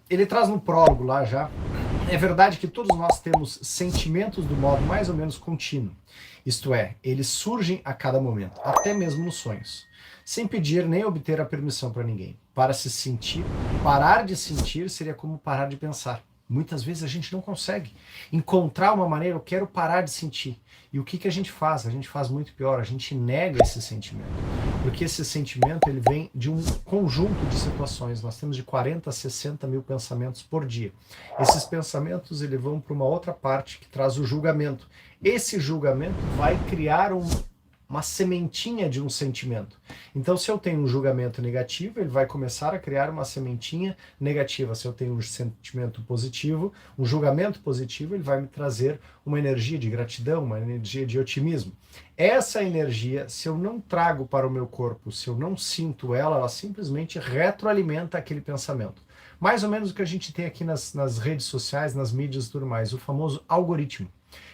Ele traz no prólogo lá já. É verdade que todos nós temos sentimentos do modo mais ou menos contínuo. Isto é, eles surgem a cada momento, até mesmo nos sonhos, sem pedir nem obter a permissão para ninguém. Para se sentir, parar de sentir seria como parar de pensar. Muitas vezes a gente não consegue encontrar uma maneira, eu quero parar de sentir. E o que, que a gente faz? A gente faz muito pior, a gente nega esse sentimento. Porque esse sentimento ele vem de um conjunto de situações. Nós temos de 40 a 60 mil pensamentos por dia. Esses pensamentos eles vão para uma outra parte que traz o julgamento. Esse julgamento vai criar uma sementinha de um sentimento. Então, se eu tenho um julgamento negativo, ele vai começar a criar uma sementinha negativa. Se eu tenho um sentimento positivo, um julgamento positivo, ele vai me trazer uma energia de gratidão, uma energia de otimismo. Essa energia, se eu não trago para o meu corpo, se eu não sinto ela, ela simplesmente retroalimenta aquele pensamento. Mais ou menos o que a gente tem aqui nas redes sociais, nas mídias e tudo mais, o famoso algoritmo.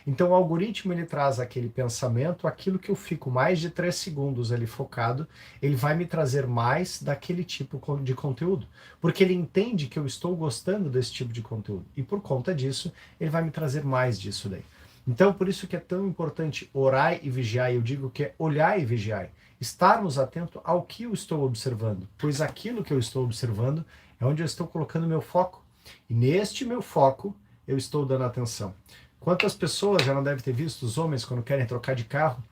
Então o algoritmo ele traz aquele pensamento, aquilo que eu fico mais de 3 segundos ali focado, ele vai me trazer mais daquele tipo de conteúdo, porque ele entende que eu estou gostando desse tipo de conteúdo, e por conta disso, ele vai me trazer mais disso daí. Então por isso que é tão importante orar e vigiar, e eu digo que é olhar e vigiar, estarmos atentos ao que eu estou observando, pois aquilo que eu estou observando é onde eu estou colocando meu foco, e neste meu foco eu estou dando atenção. Quantas pessoas já não devem ter visto os homens quando querem trocar de carro,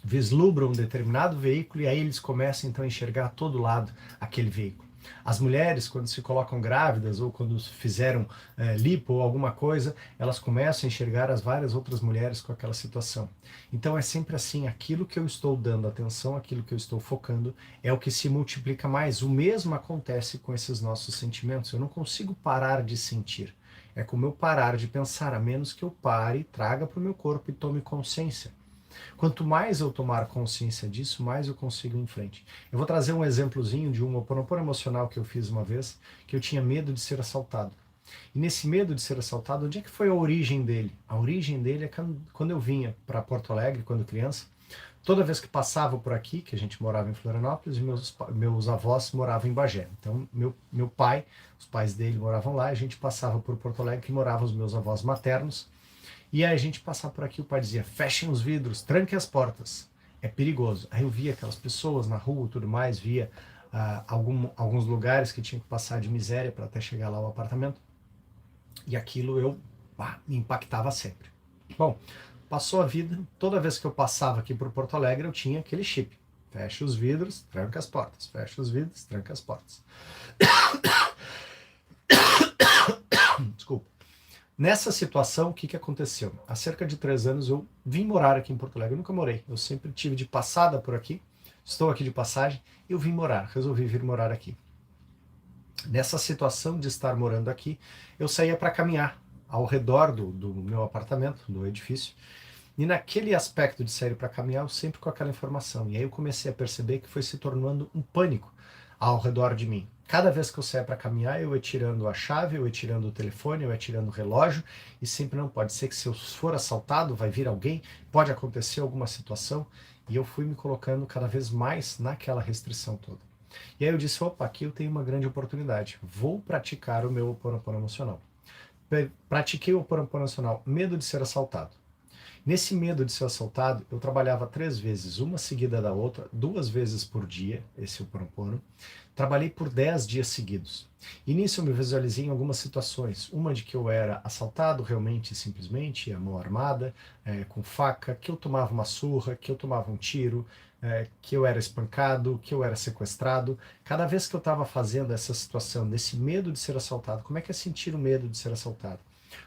vislumbram um determinado veículo e aí eles começam então a enxergar a todo lado aquele veículo. As mulheres, quando se colocam grávidas ou quando fizeram lipo ou alguma coisa, elas começam a enxergar as várias outras mulheres com aquela situação. Então é sempre assim, aquilo que eu estou dando atenção, aquilo que eu estou focando, é o que se multiplica mais. O mesmo acontece com esses nossos sentimentos. Eu não consigo parar de sentir. É como eu parar de pensar, a menos que eu pare, traga para o meu corpo e tome consciência. Quanto mais eu tomar consciência disso, mais eu consigo ir em frente. Eu vou trazer um exemplozinho de um Ho'oponopono emocional que eu fiz uma vez, que eu tinha medo de ser assaltado. E nesse medo de ser assaltado, onde é que foi a origem dele? A origem dele é quando eu vinha para Porto Alegre, quando criança, toda vez que passava por aqui, que a gente morava em Florianópolis, e meus avós moravam em Bagé. Então, meu pai, os pais dele moravam lá, a gente passava por Porto Alegre, que moravam os meus avós maternos, e aí a gente passava por aqui, o pai dizia, fechem os vidros, tranquem as portas, é perigoso. Aí eu via aquelas pessoas na rua e tudo mais, via alguns lugares que tinham que passar de miséria para até chegar lá ao apartamento, e aquilo me impactava sempre. Bom, passou a vida, toda vez que eu passava aqui por Porto Alegre, eu tinha aquele chip. Fecha os vidros, tranca as portas. Fecha os vidros, tranca as portas. Desculpa. Nessa situação, o que aconteceu? Há cerca de 3 anos eu vim morar aqui em Porto Alegre. Eu nunca morei. Eu sempre tive de passada por aqui. Estou aqui de passagem. Eu vim morar. Resolvi vir morar aqui. Nessa situação de estar morando aqui, eu saía para caminhar ao redor do meu apartamento, do edifício. E naquele aspecto de sair para caminhar, eu sempre com aquela informação. E aí eu comecei a perceber que foi se tornando um pânico ao redor de mim. Cada vez que eu saio para caminhar, eu ia tirando a chave, eu ia tirando o telefone, eu ia tirando o relógio, e sempre não pode ser que se eu for assaltado, vai vir alguém, pode acontecer alguma situação, e eu fui me colocando cada vez mais naquela restrição toda. E aí eu disse, opa, aqui eu tenho uma grande oportunidade, vou praticar o meu Ho'oponopono emocional. Pratiquei o Ho'oponopono emocional, medo de ser assaltado. Nesse medo de ser assaltado, eu trabalhava 3 vezes, uma seguida da outra, 2 vezes por dia, esse Ho'oponopono. Trabalhei por 10 dias seguidos. E nisso eu me visualizei em algumas situações. Uma de que eu era assaltado realmente, simplesmente, a mão armada, com faca, que eu tomava uma surra, que eu tomava um tiro, que eu era espancado, que eu era sequestrado. Cada vez que eu estava fazendo essa situação, desse medo de ser assaltado, como é que é sentir o medo de ser assaltado?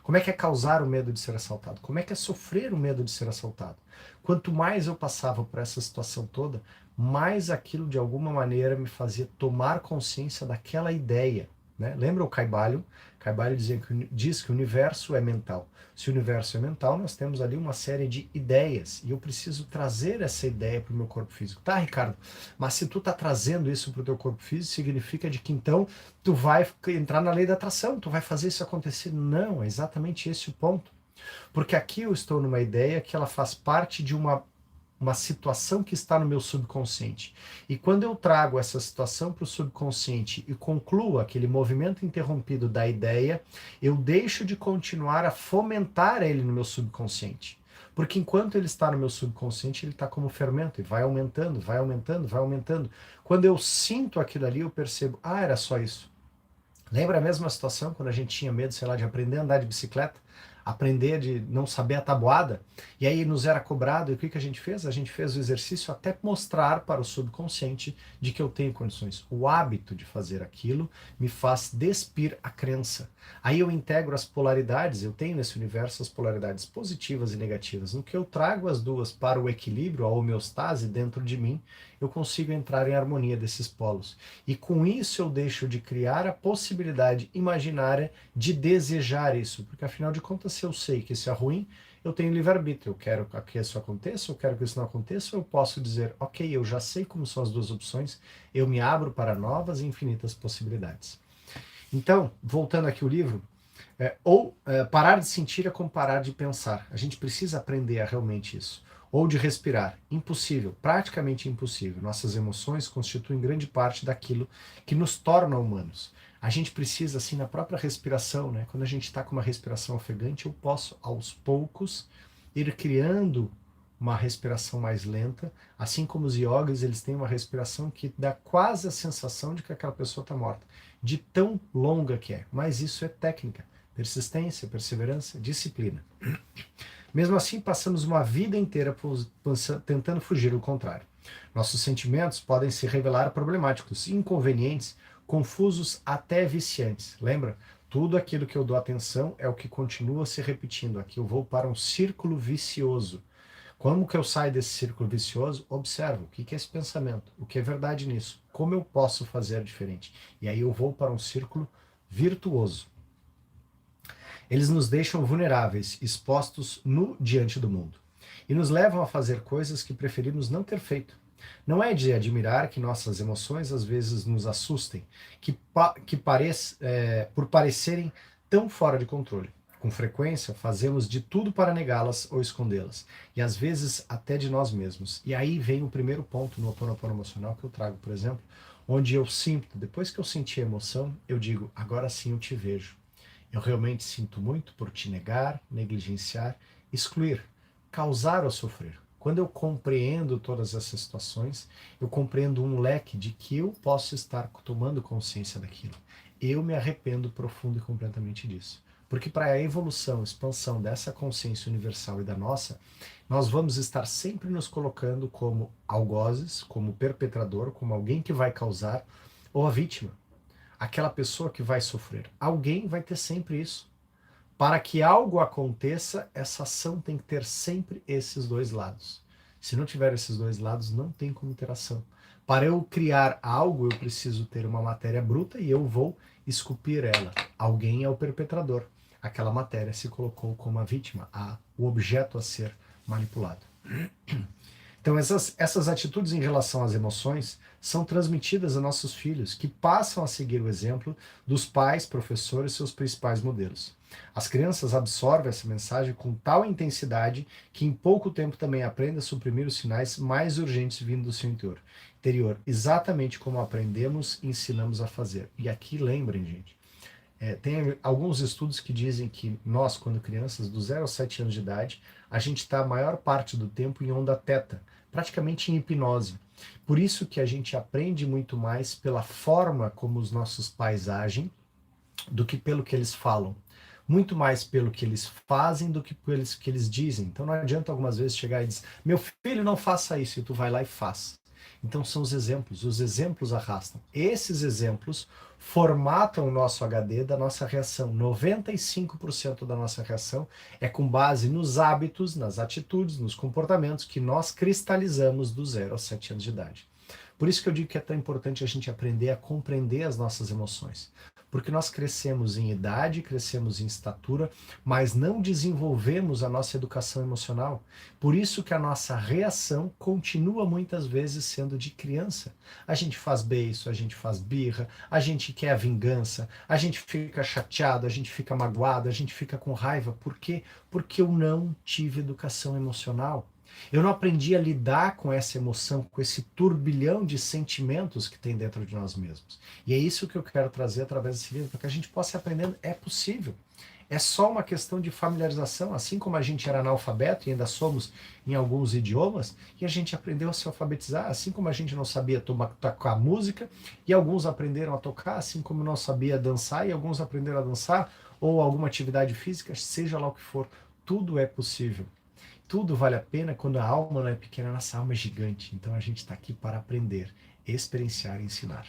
Como é que é causar o medo de ser assaltado? Como é que é sofrer o medo de ser assaltado? Quanto mais eu passava por essa situação toda, mais aquilo de alguma maneira me fazia tomar consciência daquela ideia. Né? Lembra o Kaibalho? Kaibalho diz que o universo é mental. Se o universo é mental, nós temos ali uma série de ideias. E eu preciso trazer essa ideia para o meu corpo físico. Tá, Ricardo? Mas se tu tá trazendo isso para o teu corpo físico, significa de que então tu vai entrar na lei da atração, tu vai fazer isso acontecer. Não, é exatamente esse o ponto. Porque aqui eu estou numa ideia que ela faz parte de uma uma situação que está no meu subconsciente. E quando eu trago essa situação para o subconsciente e concluo aquele movimento interrompido da ideia, eu deixo de continuar a fomentar ele no meu subconsciente. Porque enquanto ele está no meu subconsciente, ele está como fermento e vai aumentando, vai aumentando, vai aumentando. Quando eu sinto aquilo ali, eu percebo, ah, era só isso. Lembra a mesma situação quando a gente tinha medo, sei lá, de aprender a andar de bicicleta? Aprender de não saber a tabuada? E aí nos era cobrado, e o que a gente fez? A gente fez o exercício até mostrar para o subconsciente de que eu tenho condições. O hábito de fazer aquilo me faz despir a crença. Aí eu integro as polaridades, eu tenho nesse universo as polaridades positivas e negativas. No que eu trago as duas para o equilíbrio, a homeostase dentro de mim, eu consigo entrar em harmonia desses polos. E com isso eu deixo de criar a possibilidade imaginária de desejar isso, porque afinal de contas, se eu sei que isso é ruim, eu tenho livre-arbítrio. Eu quero que isso aconteça, eu quero que isso não aconteça, eu posso dizer, ok, eu já sei como são as duas opções, eu me abro para novas e infinitas possibilidades. Então, voltando aqui o livro, parar de sentir é como parar de pensar. A gente precisa aprender a realmente isso. Ou de respirar. Impossível, praticamente impossível. Nossas emoções constituem grande parte daquilo que nos torna humanos. A gente precisa, assim, na própria respiração, né? Quando a gente está com uma respiração ofegante, eu posso, aos poucos, ir criando uma respiração mais lenta, assim como os yogis, eles têm uma respiração que dá quase a sensação de que aquela pessoa está morta, de tão longa que é. Mas isso é técnica, persistência, perseverança, disciplina. Mesmo assim, passamos uma vida inteira tentando fugir do contrário. Nossos sentimentos podem se revelar problemáticos, inconvenientes, confusos, até viciantes. Lembra? Tudo aquilo que eu dou atenção é o que continua se repetindo. Aqui eu vou para um círculo vicioso. Como que eu saio desse círculo vicioso? Observo o que é esse pensamento, o que é verdade nisso, como eu posso fazer diferente. E aí eu vou para um círculo virtuoso. Eles nos deixam vulneráveis, expostos nu diante do mundo. E nos levam a fazer coisas que preferimos não ter feito. Não é de admirar que nossas emoções às vezes nos assustem, por parecerem tão fora de controle. Com frequência, fazemos de tudo para negá-las ou escondê-las, e às vezes até de nós mesmos. E aí vem o primeiro ponto no Ho'oponopono emocional que eu trago, por exemplo, onde eu sinto, depois que eu senti a emoção, eu digo, agora sim eu te vejo. Eu realmente sinto muito por te negar, negligenciar, excluir, causar ou sofrer. Quando eu compreendo todas essas situações, eu compreendo um leque de que eu posso estar tomando consciência daquilo. Eu me arrependo profundo e completamente disso. Porque para a evolução, expansão dessa consciência universal e da nossa, nós vamos estar sempre nos colocando como algozes, como perpetrador, como alguém que vai causar, ou a vítima, aquela pessoa que vai sofrer. Alguém vai ter sempre isso. Para que algo aconteça, essa ação tem que ter sempre esses dois lados. Se não tiver esses dois lados, não tem como ter ação. Para eu criar algo, eu preciso ter uma matéria bruta e eu vou esculpir ela. Alguém é o perpetrador. Aquela matéria se colocou como a vítima, o objeto a ser manipulado. Então essas atitudes em relação às emoções são transmitidas a nossos filhos, que passam a seguir o exemplo dos pais, professores e seus principais modelos. As crianças absorvem essa mensagem com tal intensidade que em pouco tempo também aprendem a suprimir os sinais mais urgentes vindo do seu interior, exatamente como aprendemos e ensinamos a fazer. E aqui lembrem, gente, tem alguns estudos que dizem que nós, quando crianças, do 0 aos 7 anos de idade, a gente está a maior parte do tempo em onda teta, praticamente em hipnose. Por isso que a gente aprende muito mais pela forma como os nossos pais agem do que pelo que eles falam. Muito mais pelo que eles fazem do que pelo que eles dizem. Então não adianta algumas vezes chegar e dizer, meu filho, não faça isso, e tu vai lá e faz. Então são os exemplos arrastam. Esses exemplos formatam o nosso HD da nossa reação. 95% da nossa reação é com base nos hábitos, nas atitudes, nos comportamentos que nós cristalizamos do 0 aos 7 anos de idade. Por isso que eu digo que é tão importante a gente aprender a compreender as nossas emoções. Porque nós crescemos em idade, crescemos em estatura, mas não desenvolvemos a nossa educação emocional. Por isso que a nossa reação continua muitas vezes sendo de criança. A gente faz beiço, a gente faz birra, a gente quer a vingança, a gente fica chateado, a gente fica magoado, a gente fica com raiva. Por quê? Porque eu não tive educação emocional. Eu não aprendi a lidar com essa emoção, com esse turbilhão de sentimentos que tem dentro de nós mesmos. E é isso que eu quero trazer através desse livro, para que a gente possa ir aprendendo. É possível. É só uma questão de familiarização, assim como a gente era analfabeto e ainda somos em alguns idiomas, e a gente aprendeu a se alfabetizar, assim como a gente não sabia tocar música, e alguns aprenderam a tocar, assim como não sabia dançar, e alguns aprenderam a dançar, ou alguma atividade física, seja lá o que for, tudo é possível. Tudo vale a pena quando a alma não é pequena, nossa alma é gigante. Então a gente está aqui para aprender, experienciar e ensinar.